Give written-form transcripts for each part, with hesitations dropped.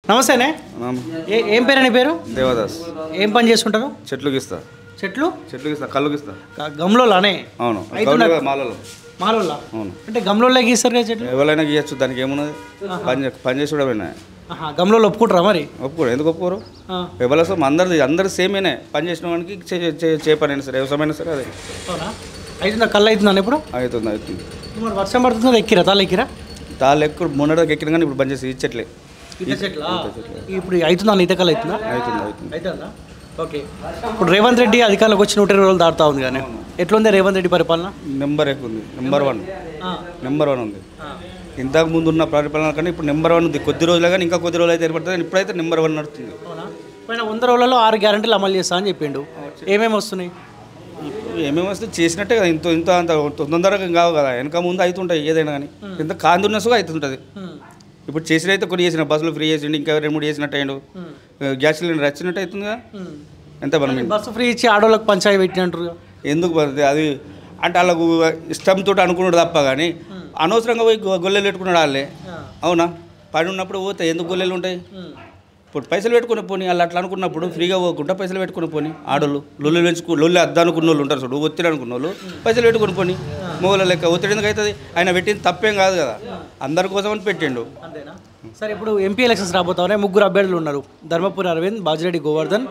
నమస్తేనే. ఏం పేరు నీ పేరు? దేవదాస్. ఏం పని చేసుకుంటారు? చెట్లు గీస్తా. చెట్లు గీస్తా, కళ్ళు గీస్తా. గమ్లోలానే? అవును, మాలలో. మాలోలా? అవును. అంటే గమ్లోలే గీస్తారు కదా చెట్లు? ఎవరైనా గీయచ్చు, దానికి ఏమున్నది, పని చేసి కూడా గమ్లో ఒప్పుకుంటారా మరి? ఒప్పుకోరు, ఎందుకు ఒప్పుకోరు? ఎవరు అందరు సేమేనే, పని చేసిన వానికి చే పని అయినా సరే, వ్యవసాయమైనా సరే అదే. అవుతుందా? కళ్ళు అవుతుందా ఇప్పుడు? అవుతుంది. మరి వర్షం పడుతుందా? ఎక్కిరా? తాళ్ళు ఎక్కిరా? తాళ్ళు ఎక్కువ మొన్నటికి ఎక్కిన కానీ ఇప్పుడు బంద్ చేసి ఇచ్చట్లే. ఇప్పుడు అవుతుందా? ఈత కళ్ళు అవుతుందా? అవుతుందా? ఓకే. ఇప్పుడు రేవంత్ రెడ్డి అధికారంలోకి వచ్చి 120 రోజులు దాటుతా ఉంది కానీ ఎట్లుంది రేవంత్ రెడ్డి పరిపాలన? నెంబర్ 1 ఉంది. ఇంతకు ముందు ఉన్న పరిపాలన కానీ ఇప్పుడు నెంబర్ 1 ఉంది. కొద్ది రోజులు కానీ ఇంకా కొద్ది రోజులు అయితే ఏర్పడుతుంది. ఇప్పుడైతే నెంబర్ 1 నడుస్తుంది. పైన 100 రోజులలో 6 గ్యారెంటీలు అమలు చేస్తా అని చెప్పిండు. ఏమేమి వస్తున్నాయి? ఏమేమి వస్తే చేసినట్టే కదా, ఇంత అంత తొందరగా కావు కదా, వెనక ముందు అవుతుంటాయి ఏదైనా కానీ, ఇంత కాందున్నసుగా అవుతుంటుంది. ఇప్పుడు చేసిన అయితే కొన్ని చేసిన, బస్సులు ఫ్రీ చేసిండు, ఇంకా 2-3 చేసినట్టు అయ్యిండు, గ్యాస్ సిలిండర్ వచ్చినట్టు అవుతుందిగా. ఎంత మనం బస్సు ఫ్రీ ఇచ్చి ఆడోళ్ళకి పంచాయి పెట్టినట్టు ఎందుకు పడుతుంది అది? అంటే వాళ్ళకు ఇష్టంతో అనుకున్నాడు తప్ప కానీ అనవసరంగా పోయి గొల్లెలు పెట్టుకున్నాడు వాళ్ళే. అవునా? పని ఉన్నప్పుడు పోతే ఎందుకు గొల్లెలు ఉంటాయి? ఇప్పుడు పైసలు పెట్టుకుని పోనీ, వాళ్ళు అట్లా అనుకున్నప్పుడు ఫ్రీగా పోకుండా పైసలు పెట్టుకుని పోనీ. ఆడోళ్ళు లొల్లి అద్దనుకున్న వాళ్ళు ఉంటారు చూడు, ఒత్తిడి అనుకున్న వాళ్ళు పైసలు పెట్టుకుని పోనీ. మూల లెక్క ఒత్తిడి ఎందుకు అవుతుంది? ఆయన పెట్టింది తప్పేం కాదు కదా, అందరి కోసం అని పెట్టిండు. సరే, ఇప్పుడు ఎంపీ ఎలక్షన్స్ రాబోతానే 3 అభ్యర్థులు ఉన్నారు. ధర్మపురి అరవింద్, బాజిరెడ్డి గోవర్ధన్,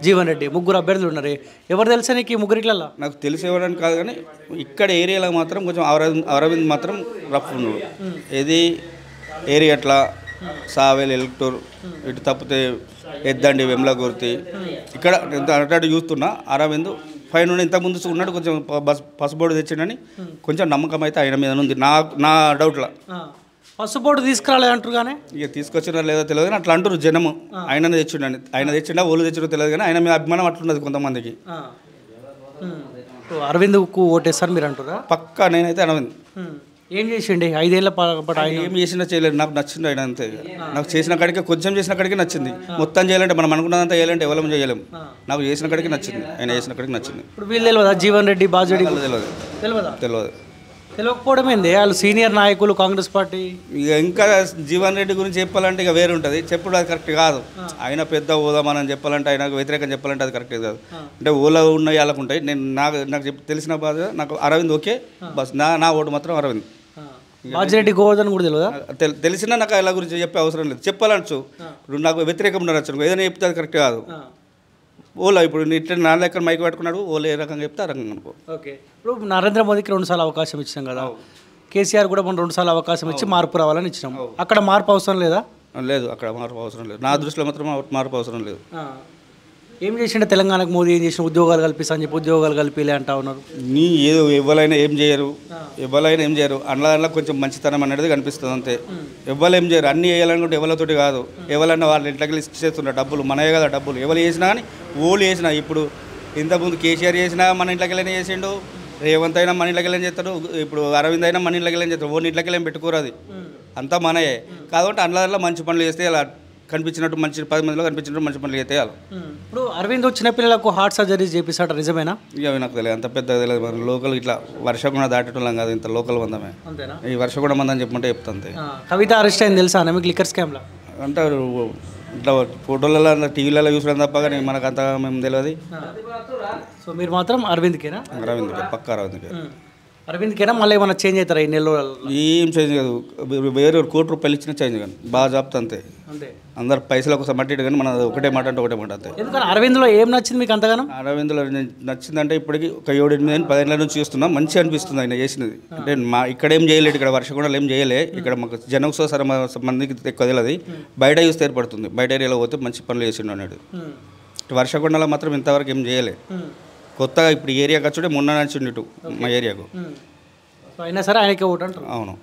జీవన్ రెడ్డి, 3 అభ్యర్థులు ఉన్నారు. ఎవరు తెలుసా నీకు ఈ 3 నాకు తెలిసి ఎవరని కాదు కానీ ఇక్కడ ఏరియాలో మాత్రం కొంచెం అరవింద్ మాత్రం రఫ్ ఉన్నాడు. ఏది ఏరియా అట్లా సావేల్, ఎలక్టూర్, ఇటు తప్పితే ఎద్దండి, వెమ్లగుర్తి, ఇక్కడ అటు చూస్తున్నా అరవింద్ పైన ఇంతకుముందు ఉన్నాడు. కొంచెం పసుబోర్డు తెచ్చిండని కొంచెం నమ్మకం అయితే ఆయన మీద ఉంది నా డౌట్లో. పసుబోర్డు తీసుకురాలేదంటారు కానీ ఇక తీసుకొచ్చినా లేదో తెలియదు కానీ అట్లా అంటారు జనము. ఆయననే తెచ్చిండని, ఆయన తెచ్చిండా ఓళ్ళు తెచ్చినా తెలియదు కానీ ఆయన మీద అభిమానం అట్లున్నది కొంతమందికి. అరవింద్కు ఓటేస్తారు మీరు అంటారా? పక్కా నేనైతే అరవింద్. ఏం చేసిండి 5 ఏళ్ళ పాటు? ఆయన ఏం చేసినా చేయలేదు, నాకు నచ్చింది ఆయన అంతే. నాకు చేసిన కాడికి కొంచెం చేసిన కాడికి నచ్చింది. మొత్తం చేయాలంటే మనం అనుకున్నదంతా చేయాలంటే ఎవరం చేయలేము. నాకు చేసిన కాడికి నచ్చింది, ఆయన చేసిన కాడికి నచ్చింది. ఇప్పుడు వీళ్ళు తెలియదా? జీవన్ రెడ్డి, బాజిరెడ్డి తెలియదు. తెలియకపోవడం ఏంది? వాళ్ళు సీనియర్ నాయకులు కాంగ్రెస్ పార్టీ. ఇక ఇంకా జీవన్ రెడ్డి గురించి చెప్పాలంటే ఇక వేరే ఉంటుంది. చెప్పుడు అది కరెక్ట్ కాదు. ఆయన పెద్ద హోదామని చెప్పాలంటే, ఆయనకు వ్యతిరేకం చెప్పాలంటే అది కరెక్ట్ కాదు. అంటే ఓలా ఉన్నాయి, వాళ్ళకు ఉంటాయి. నేను నాకు తెలిసిన బాధ నాకు అరవింద్ ఓకే, బస్ నా ఓటు మాత్రం అరవింద్. బాజిరెడ్డి గోవర్ధన్ కూడా తెలియదా? తెలిసినా నాకు ఇలా గురించి చెప్పే అవసరం లేదు. చెప్పాలనొచ్చు, ఇప్పుడు నాకు వ్యతిరేకం ఉండొచ్చు, ఏదైనా చెప్తే అది కరెక్ట్ కాదు. ఓలా ఇప్పుడు ఇట్లా నా లెక్క మైక్ పెట్టుకున్నాడు, ఓలా ఏ రకంగా చెప్తే ఆ రకంగా అనుకో. ఓకే. ఇప్పుడు నరేంద్ర మోదీకి 2 సార్లు అవకాశం ఇచ్చినాం కదా, కేసీఆర్ కూడా మనం 2 సార్లు అవకాశం ఇచ్చి మార్పు రావాలని ఇచ్చినాం. అక్కడ మార్పు అవసరం లేదా? లేదు, అక్కడ మార్పు అవసరం లేదు. నా దృష్టిలో మాత్రం మార్పు అవసరం లేదు. ఏం చేసిండే తెలంగాణకు మోదీ? ఏం చేసిన? ఉద్యోగాలు కల్పిస్తా అని చెప్పి ఉద్యోగాలు కల్పిలే అంటా ఉన్నారు. ఏదో ఎవరైనా ఏం చేయరు అందులో కొంచెం మంచితనం అనేది కనిపిస్తుంది అంతే. ఎవరు ఏం చేయరు, అన్నీ వేయాలనుకుంటే ఎవరితోటి కాదు. ఎవరైనా వాళ్ళ ఇంట్లోకి లిస్ట్ చేస్తున్నారు డబ్బులు, మనయే కదా డబ్బులు. ఎవరు చేసినా కానీ ఓళ్ళు చేసినా, ఇప్పుడు ఇంతకుముందు కేసీఆర్ చేసినా మన ఇంట్లోకి వెళ్ళని చేసిండు, రేవంత్ అయినా మన ఇంట్లోకి వెళ్ళని చేస్తాడు, ఇప్పుడు అరవింద్ అయినా మన ఇంట్లోకి వెళ్ళని చేస్తాడు. ఓన్ ఇంట్లోకి వెళ్ళని పెట్టుకోరు, అది అంతా మనయే. కాబట్టి అందులో మంచి పనులు చేస్తే అలా కనిపించినట్టు మంచి 10 మందిలో కనిపించినట్టు మంచి పనులు చేస్తే వాళ్ళు. ఇప్పుడు అరవింద్ వచ్చిన పిల్లలకు హార్ట్ సర్జరీస్ చేపిస్తాడు, నిజమేనా? ఇక అవి నాకు తెలియదు, అంత పెద్దగా తెలియదు. మన లోకల్ ఇట్లా వర్షకుండా దాటేటోళ్ళం కాదు, ఇంత లోకల్ మందమే. ఈ వర్షకుండా మందని చెప్పుకుంటే చెప్తాంతే. కవిత అరెస్ట్ అయింది తెలుసా మీకు లిక్కర్ స్కామ్లో? అంటారు ఇట్లా ఫోటోలలో టీవీలలో చూసడం తప్ప కానీ మనకు అంత మేము తెలియదు. సో మీరు మాత్రం అరవింద్కేనా? పక్క అరవింద్కేనా? మళ్ళీ ఏమైనా చేంజ్ అవుతారా ఈ నెలలో? ఏం చేంజ్ కాదు, వేరే ₹1,00,00,000 ఇచ్చినా చేంజ్ కానీ బాగా జాబ్తా అంతే. అందరు పైసల కోసం మట్టి కానీ మన ఒకటే మాట అంటే ఒకటే మాట అంతే. ఎందుకని అరవింద్లో ఏం నచ్చింది మీకు అంతగానో? అరవింద్లో నచ్చిందంటే ఇప్పటికి ఒక 7-8 నుంచి చూస్తున్నాం, మంచిగా అనిపిస్తుంది ఆయన చేసినది. అంటే ఇక్కడ ఏం చేయలేదు, ఇక్కడ వర్షకొండలు ఏం చేయలే, ఇక్కడ మాకు జనోత్సవ మందికి ఎక్కువ తెలియదు. బయట చూస్తే ఏర్పడుతుంది, బయట ఏరియాలో పోతే మంచి పనులు చేసిండు అన్నాడు. వర్షకొండలో మాత్రం ఇంతవరకు ఏం చేయలే. కొత్తగా ఇప్పుడు ఏరియాకి వచ్చి మొన్న నచ్చిండు మా ఏరియాకు. అయినా సరే ఆయనకే ఓటు అంటారు. అవును.